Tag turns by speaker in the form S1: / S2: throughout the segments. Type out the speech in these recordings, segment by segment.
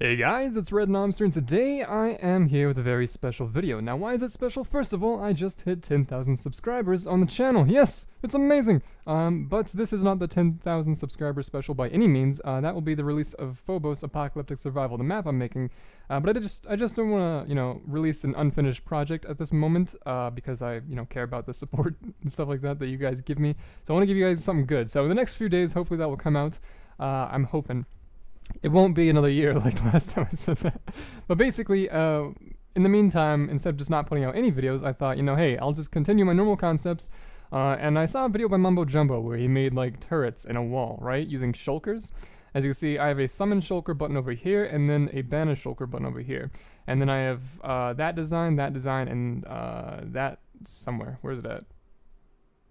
S1: Hey guys, it's Red Nomster, and today I am here with a very special video. Now, why is it special? First of all, I just hit 10,000 subscribers on the channel. Yes, it's amazing. But this is not the 10,000 subscriber special by any means. That will be the release of Phobos Apocalyptic Survival, the map I'm making. But I just don't want to, release an unfinished project at this moment, because I, care about the support and stuff like that you guys give me. So I want to give you guys something good. So in the next few days, hopefully that will come out. I'm hoping. It won't be another year like the last time I said that. But basically, in the meantime, instead of just not putting out any videos, I thought, hey, I'll just continue my normal concepts. And I saw a video by Mumbo Jumbo where he made like turrets in a wall, right? Using shulkers. As you can see, I have a summon shulker button over here and then a banish shulker button over here. And then I have that design, and that somewhere. Where's it at?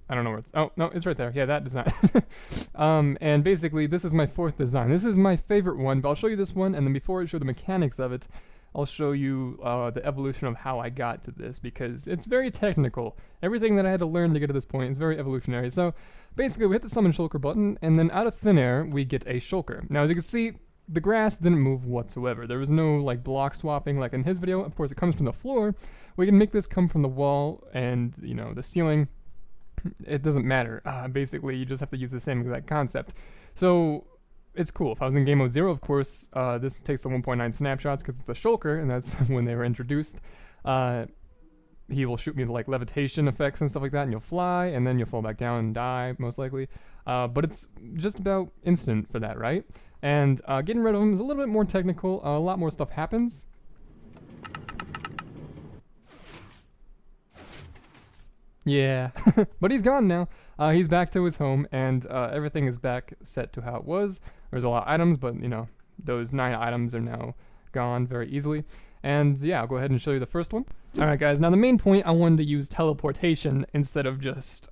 S1: I don't know where it's... Oh, no, it's right there. Yeah, that design. And basically, this is my fourth design. This is my favorite one, but I'll show you this one, and then before I show the mechanics of it, I'll show you the evolution of how I got to this, because it's very technical. Everything that I had to learn to get to this point is very evolutionary. So, basically, we hit the summon shulker button, and then out of thin air, we get a shulker. Now, as you can see, the grass didn't move whatsoever. There was no, block swapping like in his video. Of course, it comes from the floor. We can make this come from the wall and, the ceiling. It doesn't matter. Basically, you just have to use the same exact concept. So, it's cool. If I was in game mode 0, of course, this takes the 1.9 snapshots because it's a shulker, and that's when they were introduced. He will shoot me like levitation effects and stuff like that, and you'll fly, and then you'll fall back down and die, most likely. But it's just about instant for that, right? And getting rid of him is a little bit more technical. A lot more stuff happens. Yeah, but he's gone now. He's back to his home, and everything is back set to how it was. There's a lot of items, but, those 9 items are now gone very easily. And, yeah, I'll go ahead and show you the first one. Alright, guys, now the main point, I wanted to use teleportation instead of just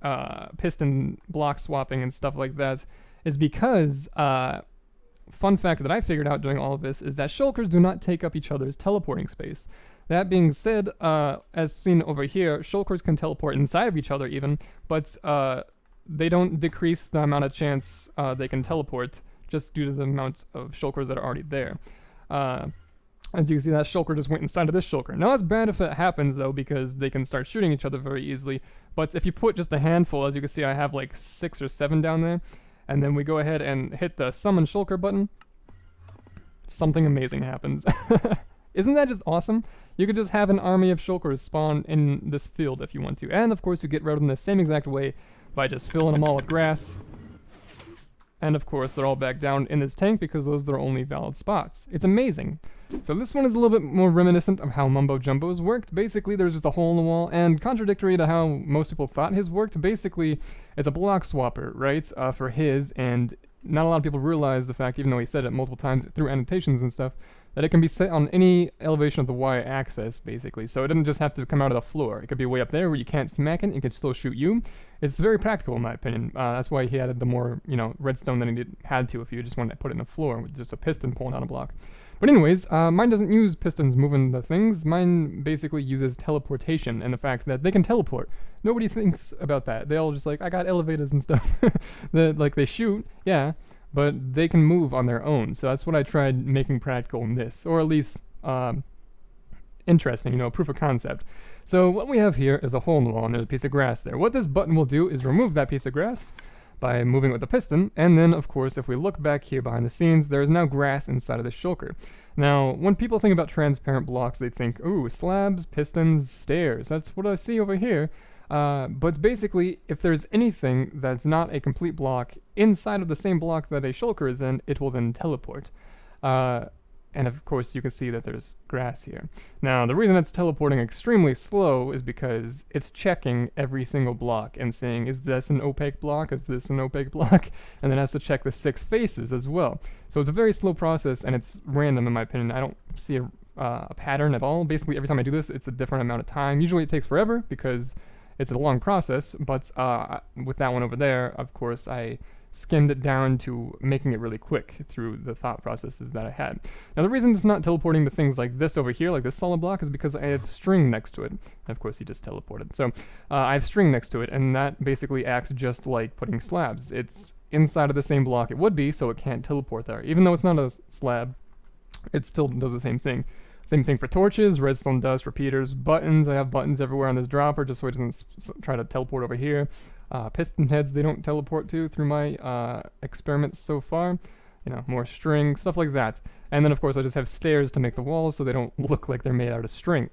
S1: piston block swapping and stuff like that, is because, fun fact that I figured out doing all of this is that shulkers do not take up each other's teleporting space. That being said, as seen over here, shulkers can teleport inside of each other even, but they don't decrease the amount of chance they can teleport just due to the amount of shulkers that are already there. As you can see, that shulker just went inside of this shulker. Now, it's bad if it happens, though, because they can start shooting each other very easily, but if you put just a handful, as you can see, I have like 6 or 7 down there, and then we go ahead and hit the summon shulker button, something amazing happens. Isn't that just awesome? You could just have an army of shulkers spawn in this field if you want to. And of course you get rid of them the same exact way by just filling them all with grass. And of course they're all back down in this tank because those are their only valid spots. It's amazing. So this one is a little bit more reminiscent of how Mumbo Jumbo's worked. Basically there's just a hole in the wall, and contradictory to how most people thought his worked, basically it's a block swapper, right, for his, and not a lot of people realize the fact, even though he said it multiple times through annotations and stuff, that it can be set on any elevation of the y-axis, basically. So it doesn't just have to come out of the floor. It could be way up there where you can't smack it, it could still shoot you. It's very practical, in my opinion. That's why he added the more, redstone than he had to if you just wanted to put it in the floor with just a piston pulling on a block. But anyways, mine doesn't use pistons moving the things. Mine basically uses teleportation and the fact that they can teleport. Nobody thinks about that. They all just like, I got elevators and stuff. They shoot, yeah, but they can move on their own. So that's what I tried making practical in this, or at least interesting, proof of concept. So what we have here is a hole in the wall, and there's a piece of grass there. What this button will do is remove that piece of grass by moving with the piston, and then of course if we look back here behind the scenes, there is now grass inside of the shulker. Now when people think about transparent blocks, they think, ooh, slabs, pistons, stairs. That's what I see over here. But basically, if there's anything that's not a complete block inside of the same block that a shulker is in, it will then teleport. And of course you can see that there's grass here. Now the reason it's teleporting extremely slow is because it's checking every single block and saying, is this an opaque block, is this an opaque block, and then it has to check the 6 faces as well. So it's a very slow process, and it's random in my opinion. I don't see a pattern at all. Basically every time I do this, it's a different amount of time. Usually it takes forever because it's a long process, but with that one over there, of course, I skimmed it down to making it really quick through the thought processes that I had. Now the reason it's not teleporting to things like this over here, like this solid block, is because I have string next to it. And of course he just teleported. So I have string next to it, and that basically acts just like putting slabs. It's inside of the same block it would be, so it can't teleport there. Even though it's not a slab, it still does the same thing. Same thing for torches, redstone dust, repeaters, buttons. I have buttons everywhere on this dropper just so it doesn't try to teleport over here. Piston heads they don't teleport to through my experiments so far. You know, more string, stuff like that. And then of course I just have stairs to make the walls so they don't look like they're made out of string.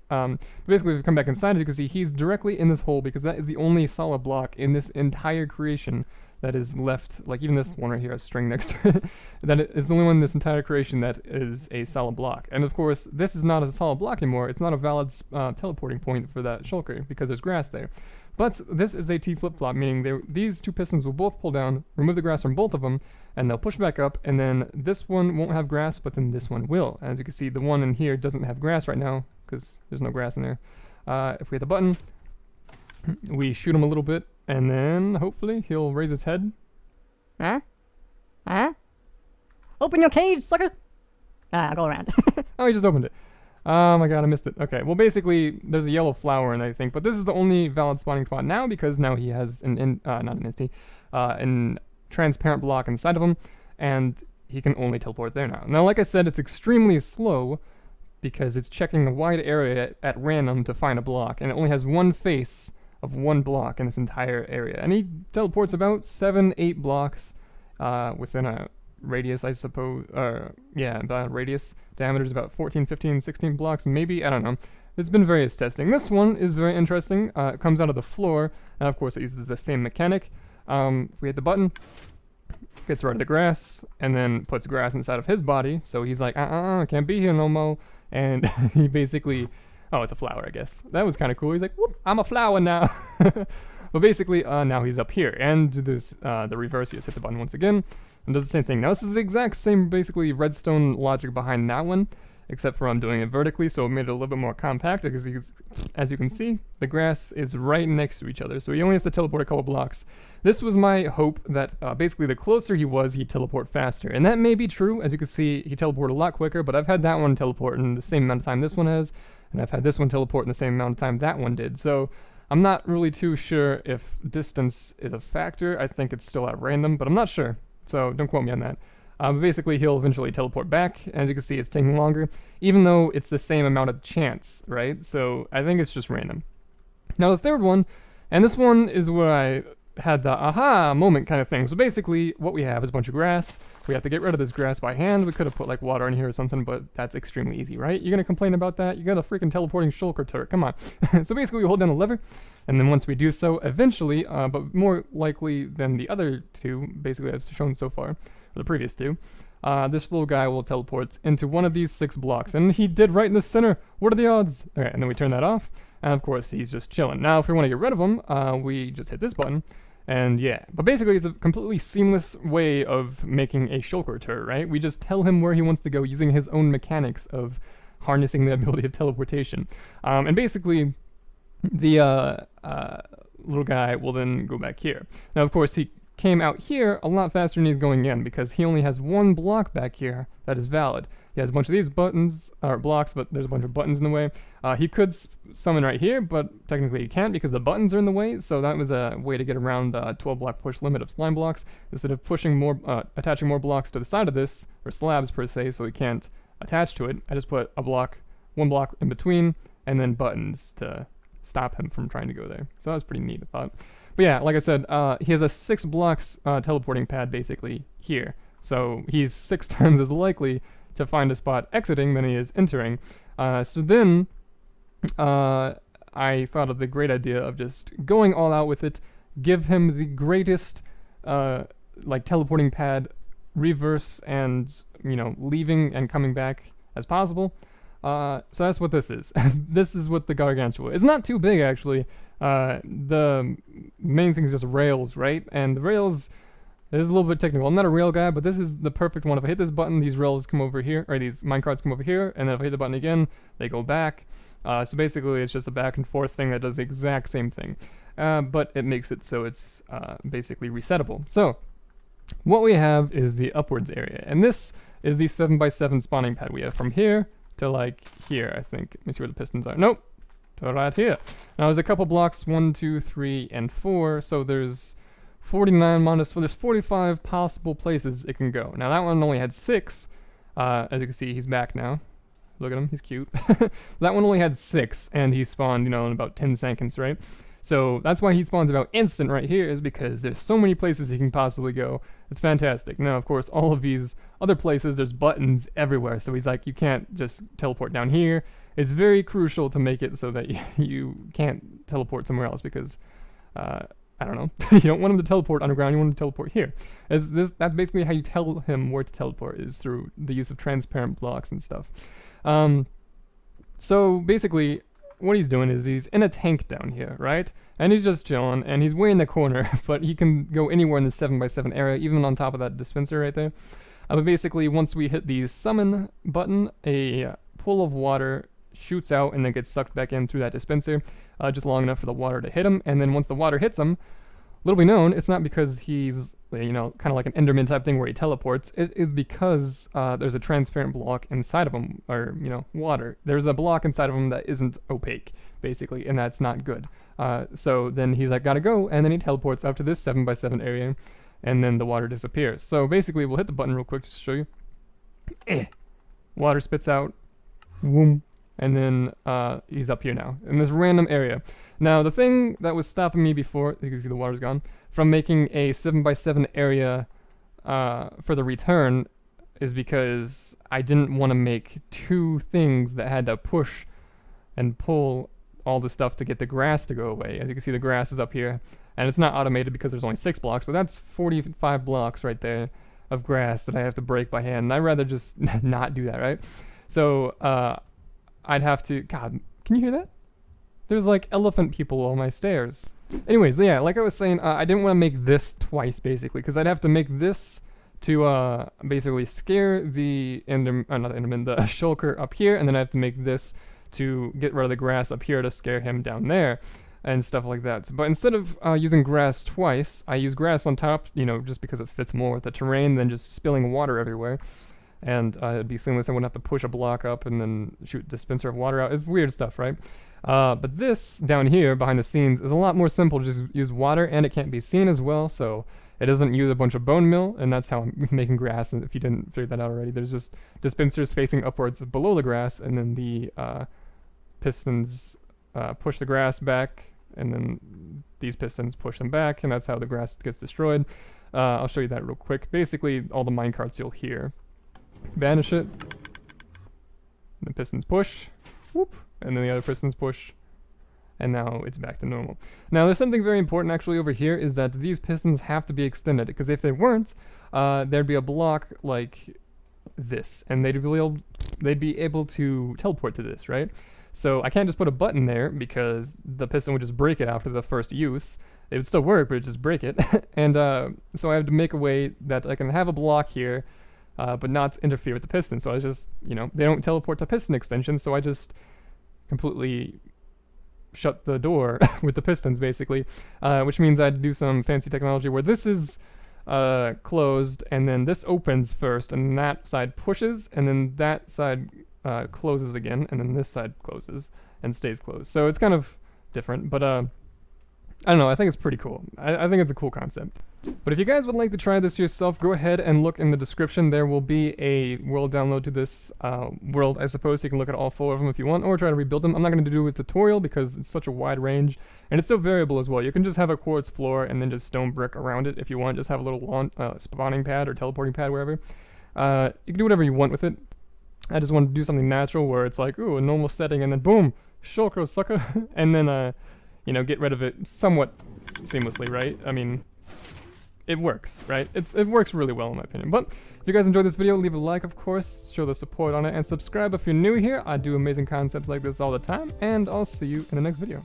S1: Basically if you come back inside, as you can see, he's directly in this hole because that is the only solid block in this entire creation that is left, like even this one right here has string next to it, that is the only one in this entire creation that is a solid block. And of course, this is not a solid block anymore. It's not a valid teleporting point for that shulker because there's grass there. But this is a T flip-flop, meaning these two pistons will both pull down, remove the grass from both of them, and they'll push back up, and then this one won't have grass, but then this one will. As you can see, the one in here doesn't have grass right now because there's no grass in there. If we hit the button, we shoot him a little bit, and then hopefully he'll raise his head.
S2: Huh? Huh? Open your cage, sucker! I'll go around.
S1: Oh, he just opened it. Oh my god, I missed it. Okay, well basically there's a yellow flower in, I think, but this is the only valid spawning spot now because now he has an transparent block inside of him, and he can only teleport there now. Now, like I said, it's extremely slow because it's checking a wide area at random to find a block, and it only has one face of one block in this entire area. And he teleports about 7-8 blocks within a radius, I suppose. Yeah, about a radius. Diameter is about 14, 15, 16 blocks, maybe. I don't know. It's been various testing. This one is very interesting. It comes out of the floor, and of course it uses the same mechanic. If we hit the button, gets rid of the grass, and then puts grass inside of his body. So he's like, can't be here no more. And he basically, oh, it's a flower, I guess. That was kind of cool. He's like, whoop, I'm a flower now. But basically, now he's up here. And this, the reverse, you just hit the button once again, and does the same thing. Now this is the exact same, basically, redstone logic behind that one, except for I'm doing it vertically, so it made it a little bit more compact, because as you can see, the grass is right next to each other, so he only has to teleport a couple blocks. This was my hope that basically the closer he was, he'd teleport faster, and that may be true. As you can see, he teleported a lot quicker, but I've had that one teleport in the same amount of time this one has, and I've had this one teleport in the same amount of time that one did, so I'm not really too sure if distance is a factor. I think it's still at random, but I'm not sure, so don't quote me on that. But basically, he'll eventually teleport back. As you can see, it's taking longer, even though it's the same amount of chance, right? So I think it's just random. Now the third one, and this one is where I had the aha moment kind of thing. So basically, what we have is a bunch of grass. We have to get rid of this grass by hand. We could have put like water in here or something, but that's extremely easy, right? You're gonna complain about that? You got a freaking teleporting shulker turret. Come on. So basically, we hold down the lever, and then once we do so, eventually, but more likely than the other two, basically I've shown so far, the previous two, this little guy will teleport into one of these 6 blocks, and he did right in the center. What are the odds? Okay, and then we turn that off, and of course he's just chilling. Now if we want to get rid of him, we just hit this button, and yeah, but basically it's a completely seamless way of making a shulker turret, right? We just tell him where he wants to go using his own mechanics of harnessing the ability of teleportation, and basically the little guy will then go back here. Now of course he came out here a lot faster than he's going in because he only has one block back here that is valid. He has a bunch of these buttons, or blocks, but there's a bunch of buttons in the way. He could summon right here, but technically he can't because the buttons are in the way, so that was a way to get around the 12 block push limit of slime blocks. Instead of pushing more, attaching more blocks to the side of this, or slabs per se, so he can't attach to it, I just put a block, one block in between, and then buttons to stop him from trying to go there. So that was pretty neat, I thought. But yeah, like I said, he has a 6 blocks teleporting pad basically here. So he's 6 times as likely to find a spot exiting than he is entering. So then I thought of the great idea of just going all out with it, give him the greatest like teleporting pad reverse and, you know, leaving and coming back as possible. So that's what this is. This is what the gargantua is. It's not too big actually. The main thing is just rails, right? And the rails is a little bit technical. I'm not a rail guy, but this is the perfect one. If I hit this button, these rails come over here, or these minecarts come over here, and then if I hit the button again, they go back. So basically, it's just a back and forth thing that does the exact same thing, but it makes it so it's basically resettable. So what we have is the upwards area, and this is the 7x7 spawning pad we have from here to like here, I think. Let me see where the pistons are. Nope. To right here. Now there's a couple blocks, 1, 2, 3, and 4, so there's 49 minus 4, there's 45 possible places it can go. Now that one only had 6, As you can see, he's back now. Look at him, he's cute. That one only had 6, and he spawned, you know, in about 10 seconds, right? So that's why he spawns about instant right here, is because there's so many places he can possibly go. It's fantastic. Now, of course, all of these other places, there's buttons everywhere. So he's like, you can't just teleport down here. It's very crucial to make it so that you can't teleport somewhere else because, I don't know, you don't want him to teleport underground, you want him to teleport here. That's basically how you tell him where to teleport, is through the use of transparent blocks and stuff. So basically, what he's doing is he's in a tank down here, right? And he's just chilling, and he's way in the corner, but he can go anywhere in the 7x7 area, even on top of that dispenser right there. But basically, once we hit the summon button, a pool of water shoots out and then gets sucked back in through that dispenser, just long enough for the water to hit him. And then once the water hits him, little be known, it's not because he's, you know, kind of like an Enderman type thing where he teleports. It is because there's a transparent block inside of him, or, you know, water. There's a block inside of him that isn't opaque, basically, and that's not good. So then he's like, gotta go, and then he teleports up to this 7x7 area, and then the water disappears. So basically, we'll hit the button real quick just to show you. Water spits out. Whoom. And then he's up here now, in this random area. Now, the thing that was stopping me before, you can see the water's gone, from making a 7x7 area for the return is because I didn't want to make 2 things that had to push and pull all the stuff to get the grass to go away. As you can see, the grass is up here, and it's not automated because there's only 6 blocks, but that's 45 blocks right there of grass that I have to break by hand, and I'd rather just not do that, right? So, I'd have to, God, can you hear that? There's like elephant people on my stairs. Anyways, yeah, like I was saying, I didn't want to make this twice, basically, because I'd have to make this to basically scare the the shulker up here, and then I have to make this to get rid of the grass up here to scare him down there, and stuff like that. But instead of using grass twice, I use grass on top, you know, just because it fits more with the terrain than just spilling water everywhere. And it'd be seamless. I wouldn't have to push a block up and then shoot dispenser of water out. It's weird stuff, right? But this down here behind the scenes is a lot more simple. Just use water, and it can't be seen as well, so it doesn't use a bunch of bone meal, and that's how I'm making grass. And if you didn't figure that out already, there's just dispensers facing upwards below the grass, and then the pistons push the grass back, and then these pistons push them back, and that's how the grass gets destroyed. I'll show you that real quick. Basically, all the minecarts you'll hear. Banish it. The pistons push. Whoop. And then the other pistons push. And now it's back to normal. Now there's something very important actually over here, is that these pistons have to be extended, because if they weren't, there'd be a block like this, and they'd be able to teleport to this, right? So I can't just put a button there, because the piston would just break it after the first use. It would still work, but it'd just break it. And so I have to make a way that I can have a block here, but not interfere with the piston. So I just, you know, they don't teleport to piston extensions, so I just completely shut the door with the pistons, basically, which means I'd do some fancy technology where this is closed, and then this opens first, and that side pushes, and then that side closes again, and then this side closes and stays closed. So it's kind of different, but I don't know, I think it's pretty cool. I think it's a cool concept. But if you guys would like to try this yourself, go ahead and look in the description. There will be a world download to this world, I suppose, so you can look at all 4 of them if you want, or try to rebuild them. I'm not going to do a tutorial because it's such a wide range, and it's so variable as well. You can just have a quartz floor and then just stone brick around it if you want. Just have a little spawning pad or teleporting pad, wherever. You can do whatever you want with it. I just want to do something natural where it's like, ooh, a normal setting, and then boom, shulker sucker, and then, you know, get rid of it somewhat seamlessly, right? I mean, it works, right? It works really well in my opinion. But if you guys enjoyed this video, leave a like, of course, show the support on it, and subscribe if you're new here. I do amazing concepts like this all the time, and I'll see you in the next video.